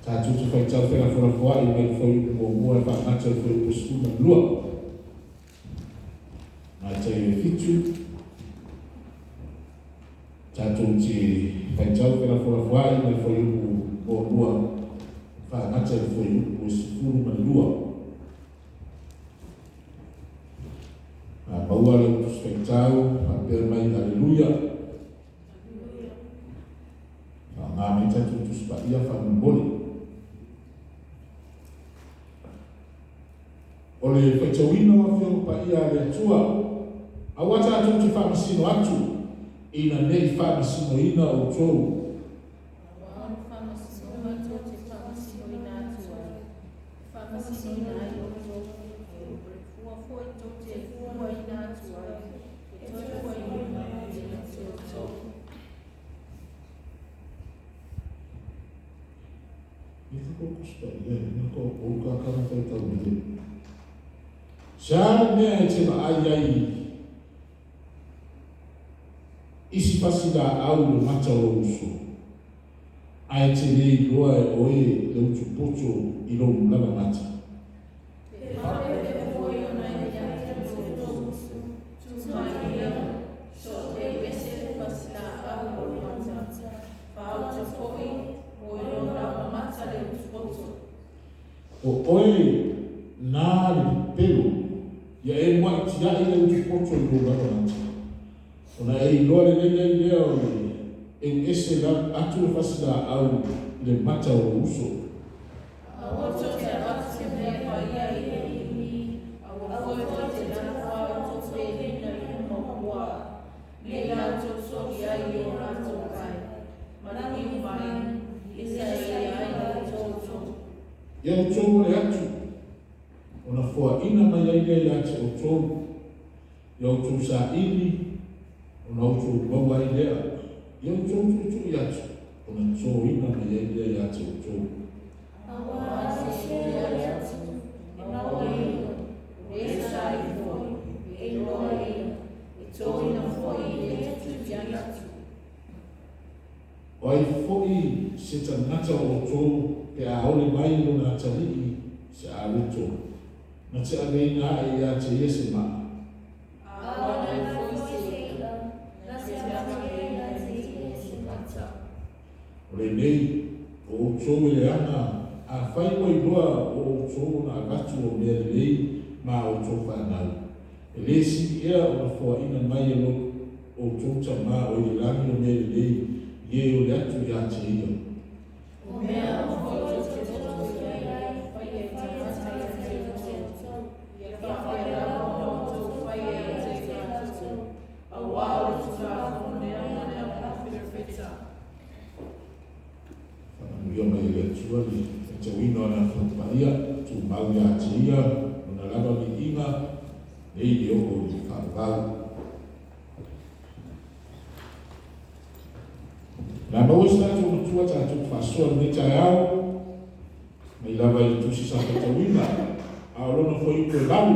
Tātou te whai tau whera whora whai I mai whai mo mua wha ngata whai o skuna lua. Nā tai e whitu. Tātou te whai tau whera whora whai mai whai mo mua wha ngata whai o skuna lua. Maua le utus whai tau, pēr mai aleluia. Ngā mai tātou utus pa ia wha mboli. O le whaitawina wa whio pa ia le tua. A wata atu te whamasino atu. Ina nei whamasino ina o tōu. Sa mea te maai isi pasida au le mata o uso. Ai te rei loa e oe le utu poto I lo mlana mata. O oe nā le pelo ia e mua tia I le utu poto I lo mlana mata. Ona e loa le lea lea e ese la atu le fasida au le mata o uso. Ia o tōmu le atu, ona fua ina mai aile ate o tōmu, ia o tōmu sa ini, ona o tōmu maua I lea, ia o tōmu tutu I atu, ona tō ina mai aile ate o tōmu. O ai foi se tanata o tōmu, e a ole mai no na tali se a rito na te ave na e a te ese ma ole nei o tō le ana a whai mo I loa o tō na gatu o mea lei ma o tō whanau e le si ea o na fua ina mai e lo o tō ta ma o I langi o mea lei ye o le atu I a te ia o mea o Tuani, te wino na whakamaria, tu mau ia te ia, ona lava mi inga, nei ni oko ni whakavau. Nā maua sa tu matua ta tu whasoa ni tai au, mai lava I tu si sa te wina, a lona fo I koe lau.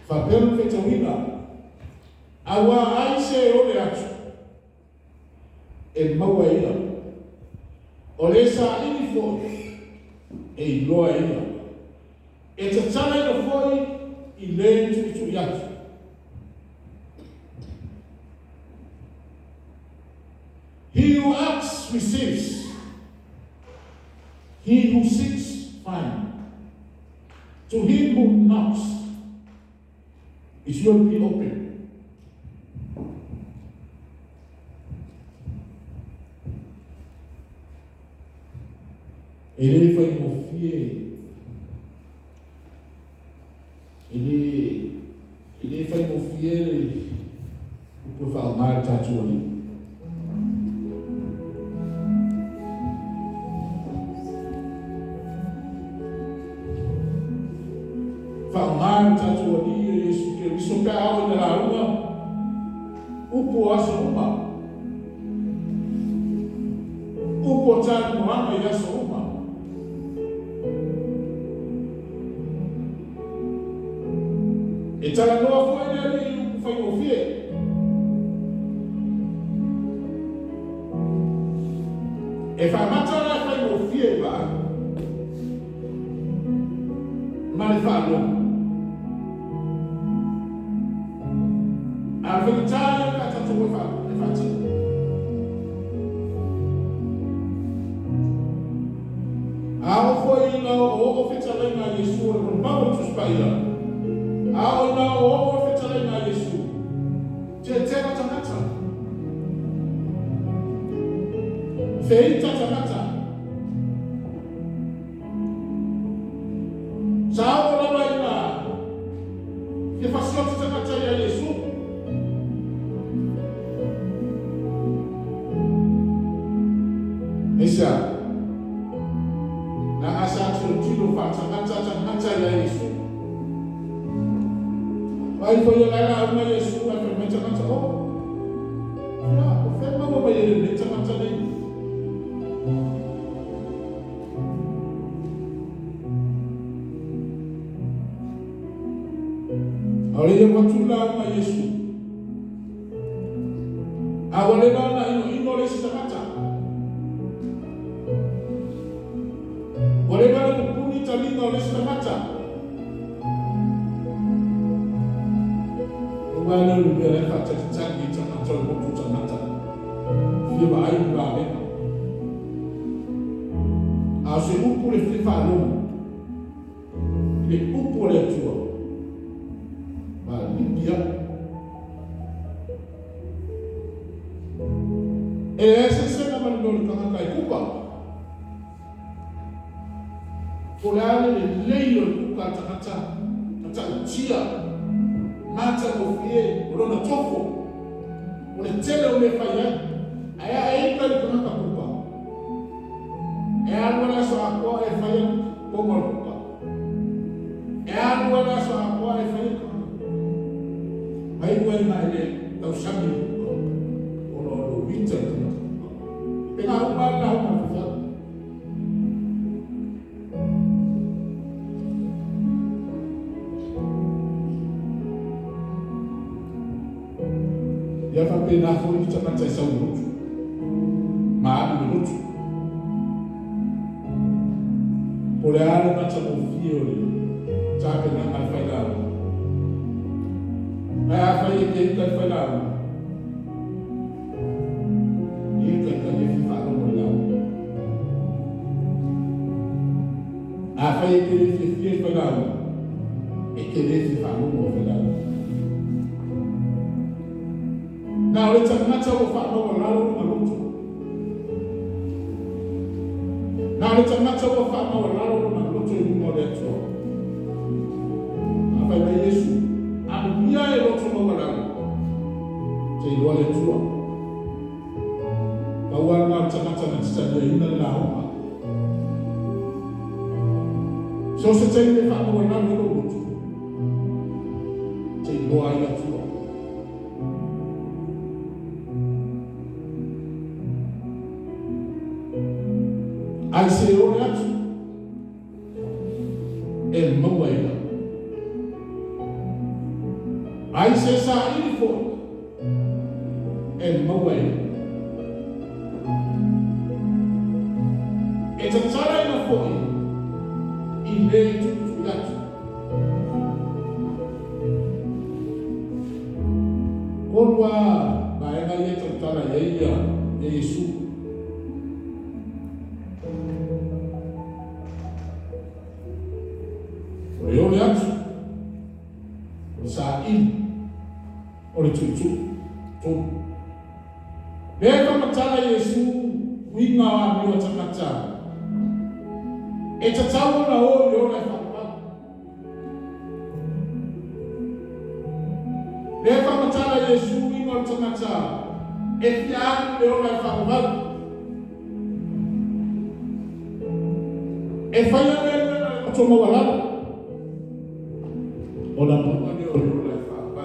Whapero ke te wina, a wā aise ole atu, e maua ia. O le sa ini foi e loa ina. E te tana ina foi I le tutu yatu. He who asks receives. He who seeks finds. To him who knocks, it will be open. Ele foi mofie. Ele foi mofie por falar tatu ali. Falar tatu ali, isso que a aula da uma, o poço uma, o poçado no ano e a só uma. E tala noa foi nele foi mofie. E fa matara fie ba. Mari falo. Aventare la tatu fa fati. Ao foi na o fetale na Yesu o mau tu spaia. Ao na o fetale na Yesu. Te mata. Feita mata. Sao la baina. Ke fasio te mata ya Yesu. Esa. Na asa tilo fa mata ya Yesu. Vai foi la uma Yesu a mata o. Ya, o fe mo ba yele mata nei. Olha eu vou te dar uma Yesu. Agora não na ino lesi mata. Olha para o puni tali no lesi mata. Ogana lu bere fata tsangi mata o tu mata. Fia ba ai ba be. A se u pure fi fa lo. Le u pure tua. Essa cena mandou para cá e culpa. Fulano ele leio culpa tata tia mata ofie rona tofo ole tele ole faya aya aí para cá culpa é agora só a cor é faya como culpa é agora só a cor é faya aí vai na ele tão sabe o winter pegar uma fazer ya fa pena foi de chamar essa luto mas do luto por ela não tinha confio sabe na falha a falha que ele falha a faille que les filles faisaient et que les femmes faisaient. Now let's not talk about our Now let's not talk about our Apa yang Yesus, aku dia yang semua orang. Jadi dua tua. Kawan macam-macam saja ini lah. So sejauh ini tak boleh nak hidup, jadi doa yang tua. Aisyah orang mawai. Aisyah sah ini pun mawai. Itu cara yang pun. Ile tutulat. Kolwa bae bae tentara yaya Yesu. Yo lihat saat ini oleh cucu. Mereka mencari Yesu wingawan macam-macam. Tahu na o yo na papa. Leva matala Yesu ingol tsamata. Efian yo na papa. Efaya na tsomo wala. Ona papa yo na papa.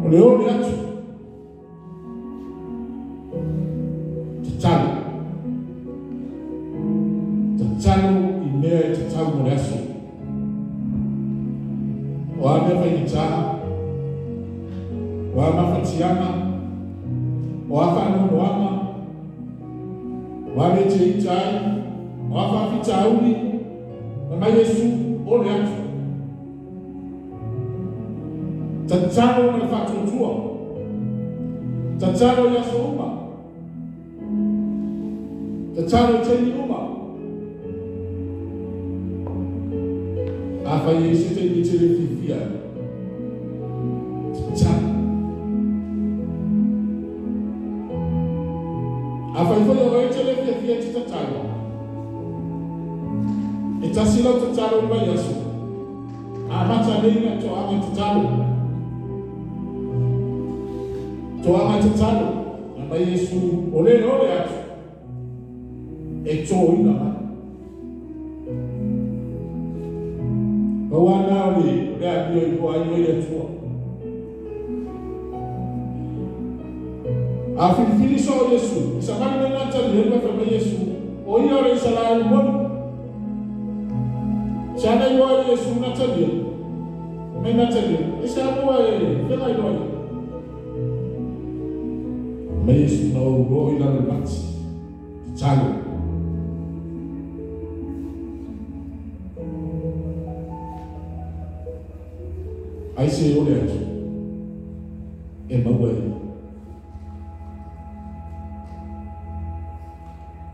Leo ni atu. Tachalo ime tachalo moraso. Wame fanyita wa mafatiana wa whanonoanga wa mete itai wa whawhitauri na mai Yesu ole atu tataro na whatutua tataro ya souma tataro teni uma afa Yesu te bitere fifia tataro afa ifo yo echele fifia tataro itasilo tataro ba Yesu amata lenga to ama tataro to ama tataro na Yesu ole atu eto ina bawana ole ya bio iko ayo ile tu afili so Yesu sabani na tata leo kwa Yesu oyo ile sala mo chana yo Yesu na tata mena tata isabu fela ilo Yesu na ugo ila mati chalo ai se ole atu e mawe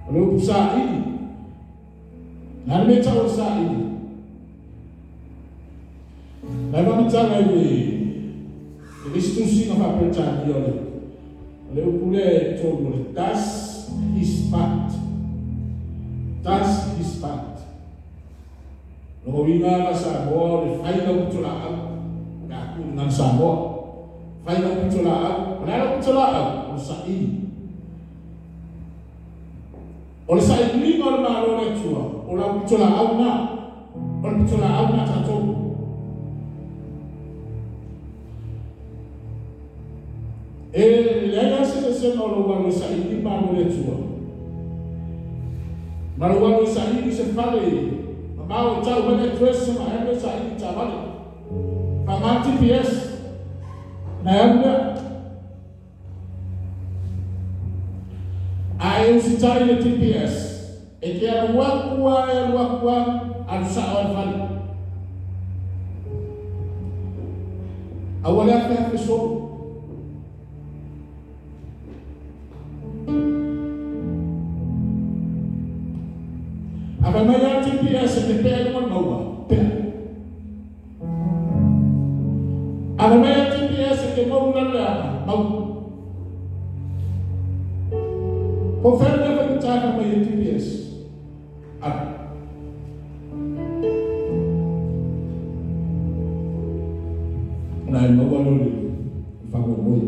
ole pusa ini na meta usa ini na vamos tsala ile institusi na fa percha ole ole pule to das his part no winga sa bo le faila utula nan sambo faila utula usaini ole saini ngol malo le tua ola utula auna tato lega se no lo walo saini malo le tua malo walo saini se fale mau tau bene dress ma ebe saini tabale Mama TPS na yanga ai usitari ya TPS ekia wakwa alusa awal awal ya fiso apa maya TPS ekipea kwa maua Alamaya TPS ke mau nala mau. Pofela fa tana mai TPS. Na mau walori fa ko moi.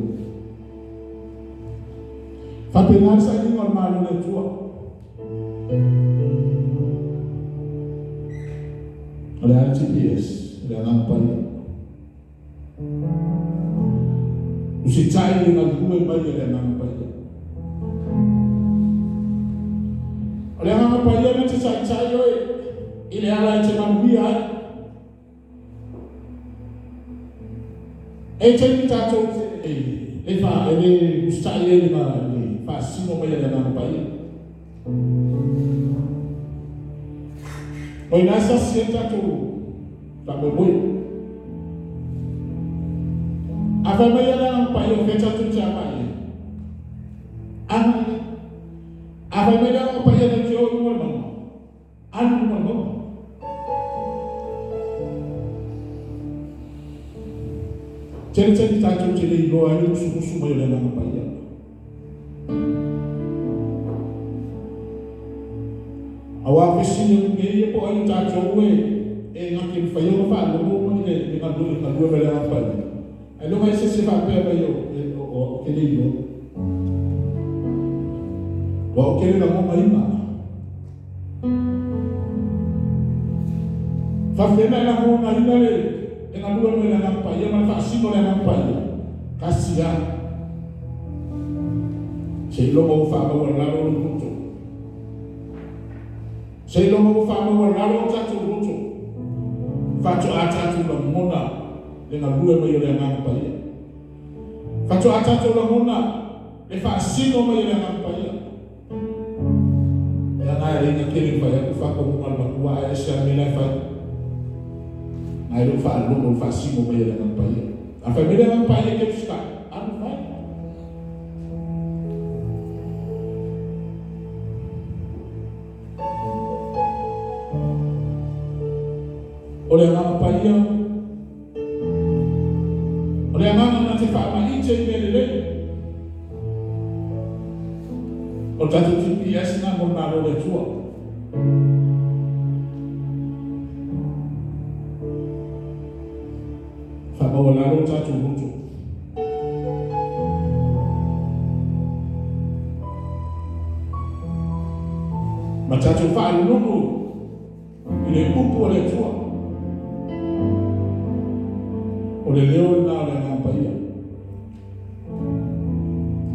Fa penar sa ni normal na tua. Ala TPS, ala nampai. Usicai dengan gue bayar yang apa ya? Oleh apa ya nanti cai ini ala cuma biar. Jadi kita coba ini usicai ini mana ni? Pasti mau bayar yang apa ya? Oh nasa siapa tu? Tak boleh. Apa yang payo fecha tu chama ye? Apa yang payo de jo mo mo? Mo. Cerita tu cili lo ayo susu mo yo na payo. Awa visi ye po ayo ta jo we ngakin fayo fa lo mo ni ka do bela payo. Elo mai se fa pera yo o kele yo. O kele la mo marima. Fa fena la mo marima le na lua me la pa ya ma fa sino la pa ya. Kasia. Se lo mo fa mo la lo mucho. Se lo mo fa mo la lo ta tu mucho. Fa tu ata tu la mona dengan dua mayor yang nampak ya. Fatu atato la mona e fa sino mai le ngampaia. Ya na ringa kiri fa ya fa ko mal makua e sha mila fa. Ai lu fa lu fa sino mai le ngampaia. Apa beda ngampaia ke ska? Anu fa. Oleh ngampaia. Oleh ngana na te fa ma inche bele. O tatu GPS na mo na le tua. Fa mo la lo tatu mutu. Ma tatu fa lulu. Ile upo le tua. O le leo na le ngampaia.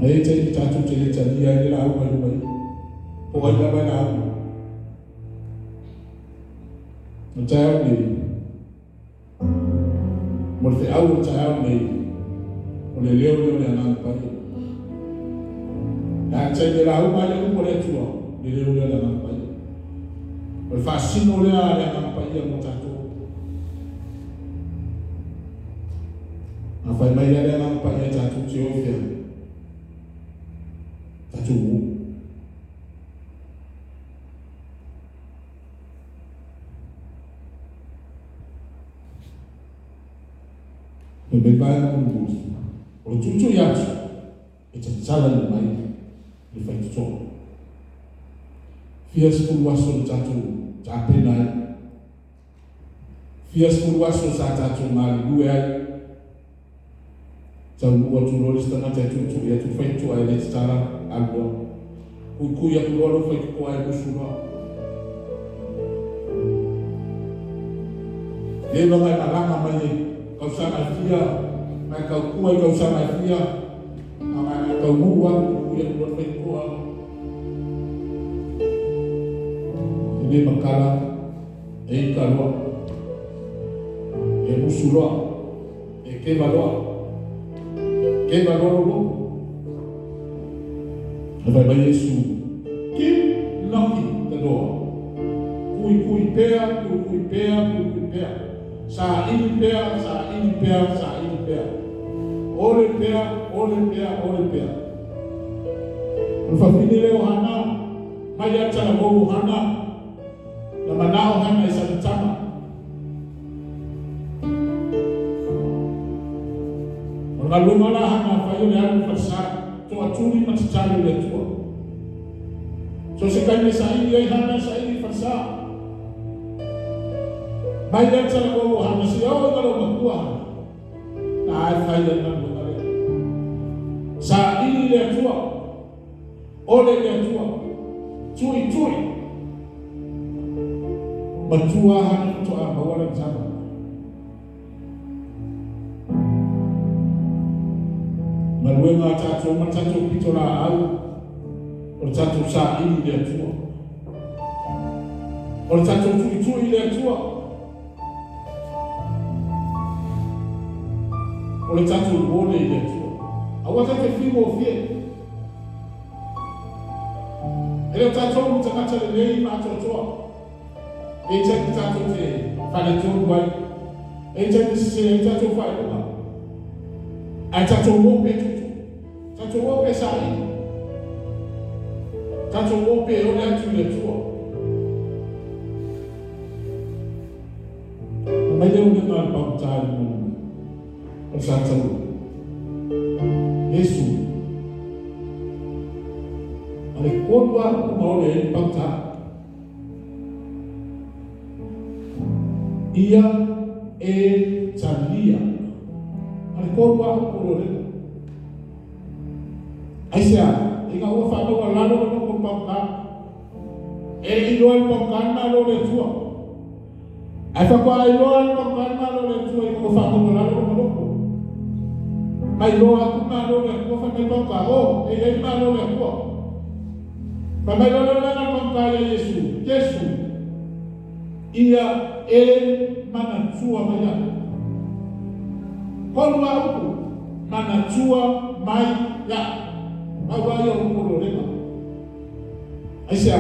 Ai te tatu te le tani ai la au mai. O ai la ba na. O tau ni. Mo te au tau ni. O le leo le ngampaia. Na te la au mai o le tua. Le leo le ngampaia. O fa sino le ngampaia mo tatu. Na fai mai le ngampaia tatu te ofia. Tatu. Bebe na mungu. O tutu yacho. Ita tsala le mai. Le fai tuto. Fias pulwaso tatu. Tapenai. Fias pulwaso sa tatu mali duai. Tahu waktu lolis tengah tutu ya tu fai tu ai le tsara algo. Ku ya ku lo fai ku ai busuma. Dia bangai alama mai kau sana dia, mai kau kuai kau sana dia, mai kau buat ku ya ku fai ku. Ini makala kalau busuro ke valor que valor o vai vai Yesu que loki da do kui pea sa ini pea ole pea o fa fini leo hana mai acha na go hana na manao hana isa tama. Lalu malah hana fayo le alu fasa to aturi matitalo le tua. So sekai sa ini hana sa ini fasa. Bayan sa ko hana siya o ngalo magkuha. Na ay fayo na ngale. Sa ini le tua. Ole le tua. Tui. Matua hana to abawalan sama. Maluenga tatu pito la au. O tatu sa ini le tua. O tatu tui le tua. O tatu ole le tua. Awata te fimo fie. Ele tatu mtakata le lei ma totoa. E tatu te fale tu bai. E tatu fale ba. Tatu wope sai. Tatu wope ole atu le tua. Mai deu de mal pautar no. O tatu. Yesu. Ale kodwa mo le pautar. Ia e talia. Ale kodwa ko le. Aisha, ika ua whātau a lalo na moko pauka. E iloa i pauka na lo le tua. Ai whakua iloa i pauka na lo le tua ika ua whātau a lalo na moko. Mai loa aku na lo le tua whātau pauka. O, e na lo le tua. Pa mai lo le na pauka ya Yesu. Yesu. Ia e mana tua mai aku. Kolua aku. mana tua mai ya awa yo polo lema aisha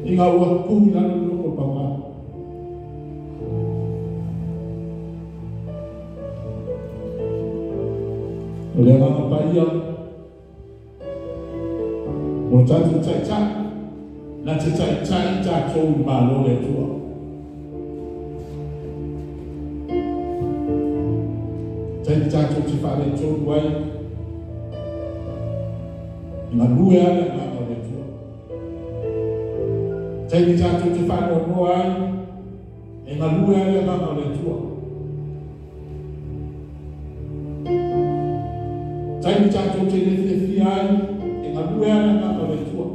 inga wa kumila loko papa oleh apa paya Mutatu caca, na caca caca cau malo le tua. Caca caca cipa le cau buai, na dua le malo le tua. Caca caca cipa le buai, na dua le malo le tua. Caca caca cipa le fiai. Abuela na kaletua.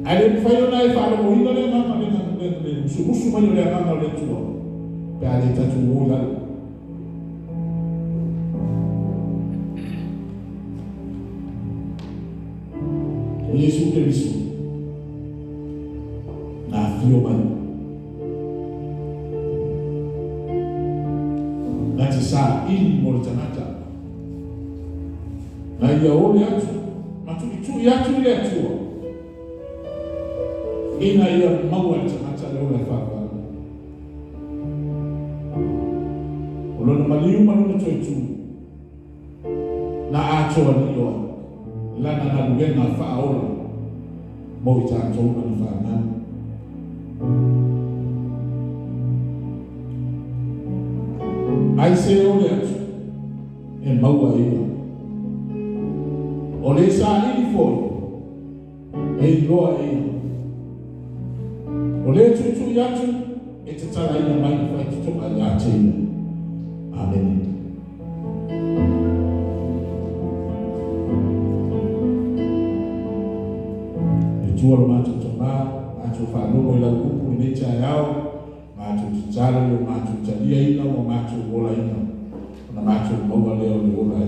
Ale fayo na ifalo mo ina le na le subusu mo le na kaletua. Pe ale tatu wala. Yesu Kristo. Na fio man. Na tisa ili mo tanata. Na ia ole atu, matukitu yatu ile atua. Ina ia maua hata leo la faka. Ulona maliu malona toitu. Na acho aliwa. Lana na lugena fa ola. Moita acho na fa na. Ai se ole atu. E maua ia. Ole sa ili foi e loa e ole tutu yatu e te tala ina mai fai tutu a yate ina. Amen. E tua lo matu tomaa, matu whanoko ila kupu i necha yao, matu titala lo matu talia ina o matu ola ina. Na matu maua leo ni ola